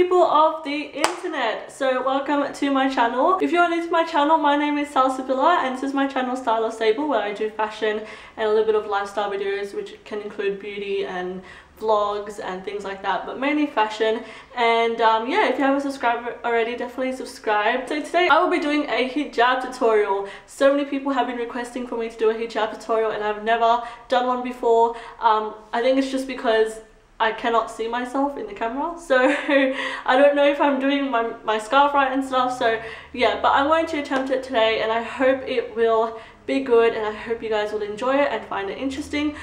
people of the internet. So welcome to my channel. If you're new to my channel, my name is Salsabila and this is my channel Style or Stable, where I do fashion and a little bit of lifestyle videos, which can include beauty and vlogs and things like that, but mainly fashion. And yeah, if you haven't subscribed already, definitely subscribe. So today I will be doing a hijab tutorial. So many people have been requesting for me to do a hijab tutorial and I've never done one before. I think it's just because I cannot see myself in the camera, so I don't know if I'm doing my scarf right and stuff. So yeah, but I'm going to attempt it today and I hope it will be good and I hope you guys will enjoy it and find it interesting.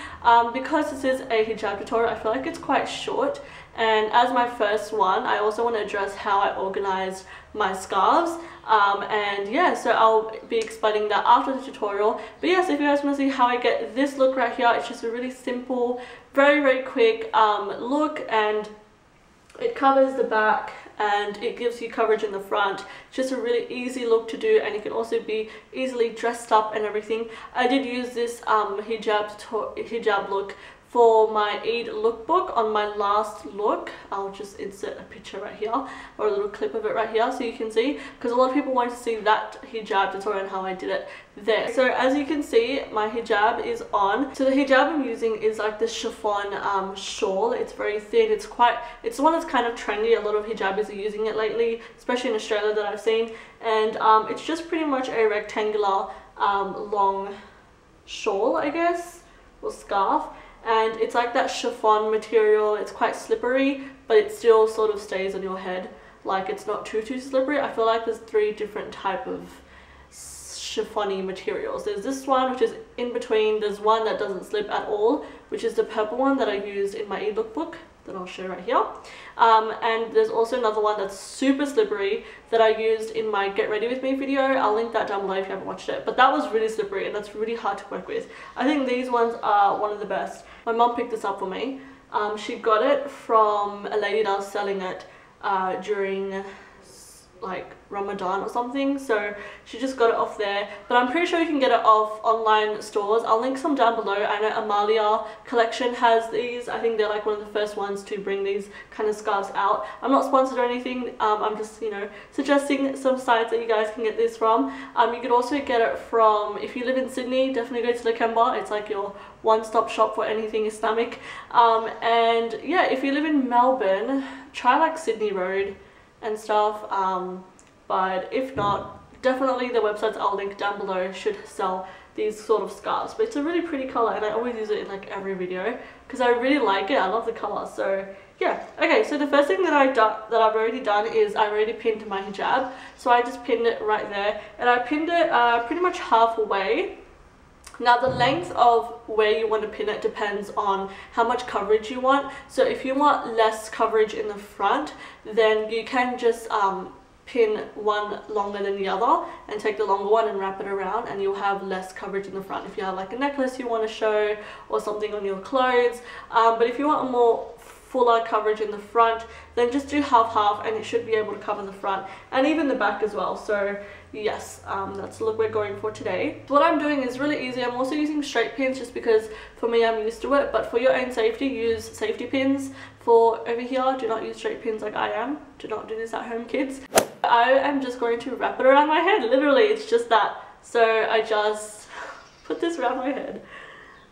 Because this is a hijab tutorial, I feel like it's quite short, and as my first one I also want to address how I organize my scarves, and yeah, so I'll be explaining that after the tutorial. But yes, if you guys want to see how I get this look right here, it's just a really simple, very quick look, and it covers the back and it gives you coverage in the front. It's just a really easy look to do, and you can also be easily dressed up and everything. I did use this hijab look for my Eid lookbook on my last look. I'll just insert a picture right here, or a little clip of it right here so you can see, because a lot of people want to see that hijab tutorial and how I did it there. So as you can see, my hijab is on. So the hijab I'm using is like this chiffon shawl. It's very thin, it's the one that's kind of trendy. A lot of hijabis are using it lately, especially in Australia that I've seen. And it's just pretty much a rectangular long shawl, I guess, or scarf. And it's like that chiffon material. It's quite slippery, but it still sort of stays on your head. Like, it's not too slippery. I feel like there's 3 different type of chiffon-y materials. There's this one, which is in between. There's one that doesn't slip at all, which is the purple one that I used in my ebook book that I'll show right here. And there's also another one that's super slippery that I used in my Get Ready With Me video. I'll link that down below if you haven't watched it. But that was really slippery and that's really hard to work with. I think these ones are one of the best. My mum picked this up for me. She got it from a lady that was selling it during like Ramadan or something, so she just got it off there. But I'm pretty sure you can get it off online stores. I'll link some down below. I know Amalia collection has these. I think they're like one of the first ones to bring these kind of scarves out. I'm not sponsored or anything. I'm just, you know, suggesting some sites that you guys can get this from. You could also get it from, if you live in Sydney, definitely go to Lakemba. It's like your one-stop shop for anything Islamic. And yeah, if you live in Melbourne, try like Sydney Road and stuff, but if not, definitely the websites I'll link down below should sell these sort of scarves. But it's a really pretty color and I always use it in like every video because I really like it. I love the color. So yeah, okay, so the first thing that I've already done is I already pinned my hijab. So I just pinned it right there, and I pinned it pretty much halfway. Now the length of where you want to pin it depends on how much coverage you want. So if you want less coverage in the front, then you can just pin one longer than the other and take the longer one and wrap it around, and you'll have less coverage in the front if you have like a necklace you want to show or something on your clothes. But if you want a more fuller coverage in the front, then just do half and it should be able to cover the front and even the back as well. So yes, that's the look we're going for today. What I'm doing is really easy. I'm also using straight pins just because for me I'm used to it, but for your own safety, use safety pins for over here. Do not use straight pins like I am. Do not do this at home, kids. I am just going to wrap it around my head. Literally, it's just that. So I just put this around my head.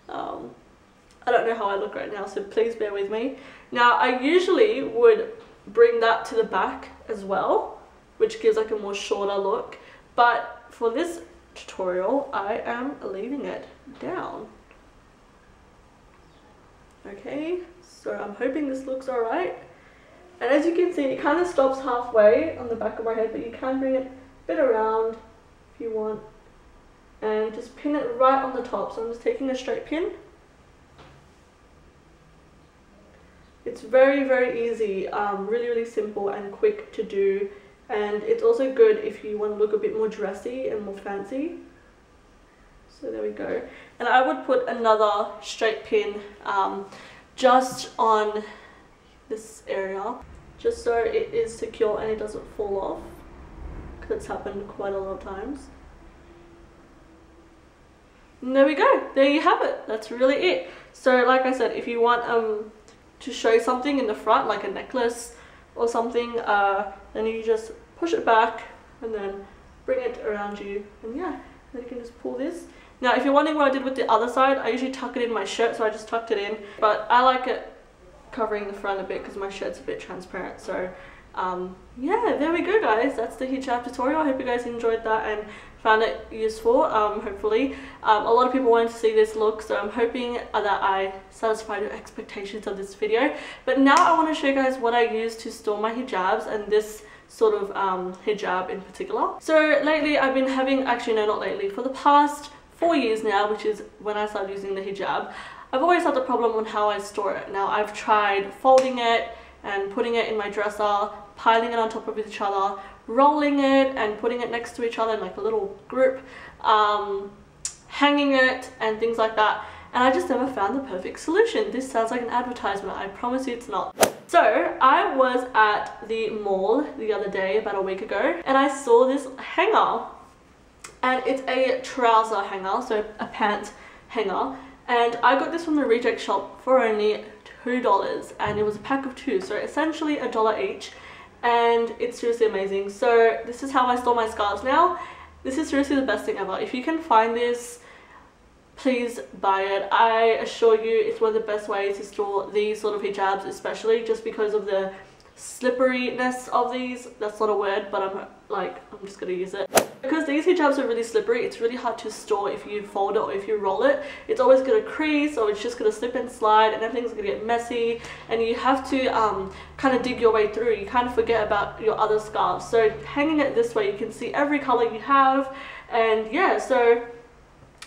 I don't know how I look right now, so please bear with me. Now, I usually would bring that to the back as well, which gives like a more shorter look. But for this tutorial, I am leaving it down. Okay, so I'm hoping this looks alright. And as you can see, it kind of stops halfway on the back of my head, but you can bring it a bit around if you want. And just pin it right on the top. So I'm just taking a straight pin. It's very easy, really simple and quick to do, and it's also good if you want to look a bit more dressy and more fancy. So there we go. And I would put another straight pin just on this area, just so it is secure and it doesn't fall off, because it's happened quite a lot of times. And there we go, there you have it. That's really it. So like I said, if you want to show something in the front, like a necklace or something, then you just push it back and then bring it around you, and yeah, then you can just pull this. Now if you're wondering what I did with the other side, I usually tuck it in my shirt, so I just tucked it in, but I like it covering the front a bit because my shirt's a bit transparent. So yeah, there we go guys, that's the hijab tutorial. I hope you guys enjoyed that and found it useful, hopefully. A lot of people wanted to see this look, so I'm hoping that I satisfied your expectations of this video. But now I want to show you guys what I use to store my hijabs, and this sort of hijab in particular. So lately I've been having, actually no, not lately, for the past 4 years now, which is when I started using the hijab, I've always had the problem on how I store it. Now I've tried folding it and putting it in my dresser, piling it on top of each other, rolling it and putting it next to each other in like a little group, hanging it and things like that, and I just never found the perfect solution. This sounds like an advertisement, I promise you it's not. So I was at the mall the other day, about a week ago, and I saw this hanger, and it's a trouser hanger, so a pant hanger, and I got this from the reject shop for only $2, and it was a pack of 2, so essentially $1 each, and it's seriously amazing. So this is how I store my scarves now. This is seriously the best thing ever. If you can find this, please buy it. I assure you it's one of the best ways to store these sort of hijabs, especially just because of the slipperiness of these. That's not a word, but I'm just gonna use it. Because these hijabs are really slippery, it's really hard to store if you fold it or if you roll it. It's always gonna crease, or it's just gonna slip and slide, and everything's gonna get messy, and you have to kind of dig your way through. You kind of forget about your other scarves. So hanging it this way, you can see every color you have, and yeah, so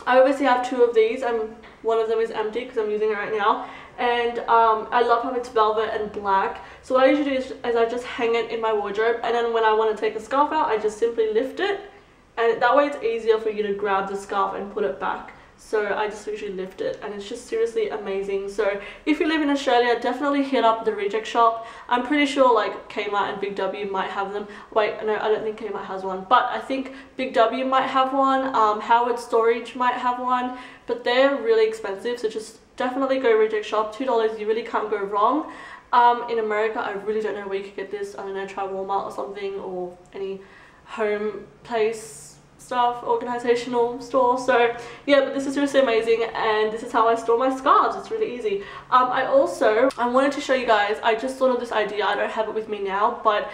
I obviously have 2 of these, and one of them is empty because I'm using it right now. And I love how it's velvet and black. So what I usually do is I just hang it in my wardrobe, and then when I want to take a scarf out, I just simply lift it, and that way it's easier for you to grab the scarf and put it back. So I just usually lift it, and it's just seriously amazing. So if you live in Australia, definitely hit up the reject shop. I'm pretty sure like Kmart and Big W might have them. Wait, no, I don't think Kmart has one, but I think Big W might have one. Howard Storage might have one, but they're really expensive, so just definitely go reject shop. $2, you really can't go wrong. In America, I really don't know where you could get this. I don't know, try Walmart or something, or any home place stuff, organizational store. So yeah, but this is seriously amazing, and this is how I store my scarves. It's really easy. I wanted to show you guys, I just thought of this idea, I don't have it with me now, but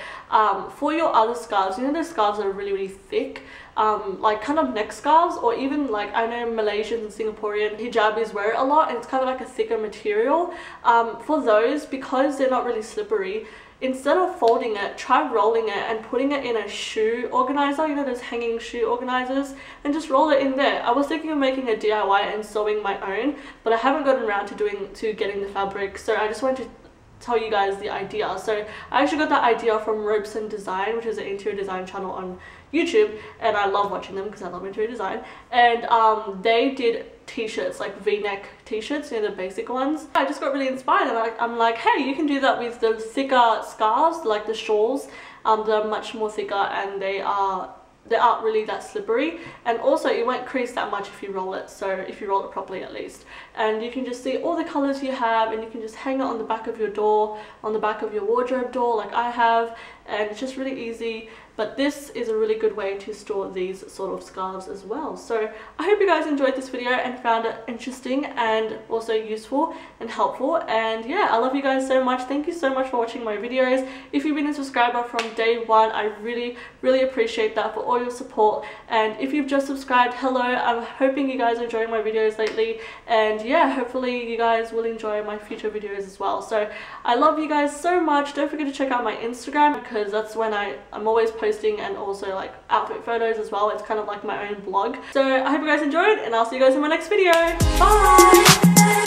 for your other scarves, you know those scarves that are really thick, like kind of neck scarves, or even like, I know Malaysians and Singaporean hijabis wear it a lot, and it's kind of like a thicker material. For those, because they're not really slippery, instead of folding it, try rolling it and putting it in a shoe organizer, you know those hanging shoe organizers, and just roll it in there. I was thinking of making a DIY and sewing my own, but I haven't gotten around to getting the fabric, so I just wanted to tell you guys the idea. So I actually got that idea from Ropes and Design, which is an interior design channel on YouTube, and I love watching them because I love interior design. And they did t-shirts, like v-neck t-shirts, you know, the basic ones. I just got really inspired, and I'm like, hey, you can do that with the thicker scarves, like the shawls. They're much more thicker, and they aren't really that slippery, and also it won't crease that much if you roll it, so if you roll it properly at least. And you can just see all the colors you have, and you can just hang it on the back of your door, on the back of your wardrobe door like I have, and it's just really easy. But this is a really good way to store these sort of scarves as well. So I hope you guys enjoyed this video and found it interesting and also useful and helpful. And yeah, I love you guys so much. Thank you so much for watching my videos. If you've been a subscriber from day one, I really appreciate that, for all your support. And if you've just subscribed, hello. I'm hoping you guys are enjoying my videos lately, and yeah, hopefully you guys will enjoy my future videos as well. So I love you guys so much. Don't forget to check out my Instagram, because that's when I'm always posting, and also like outfit photos as well. It's kind of like my own blog. So I hope you guys enjoyed, and I'll see you guys in my next video. Bye!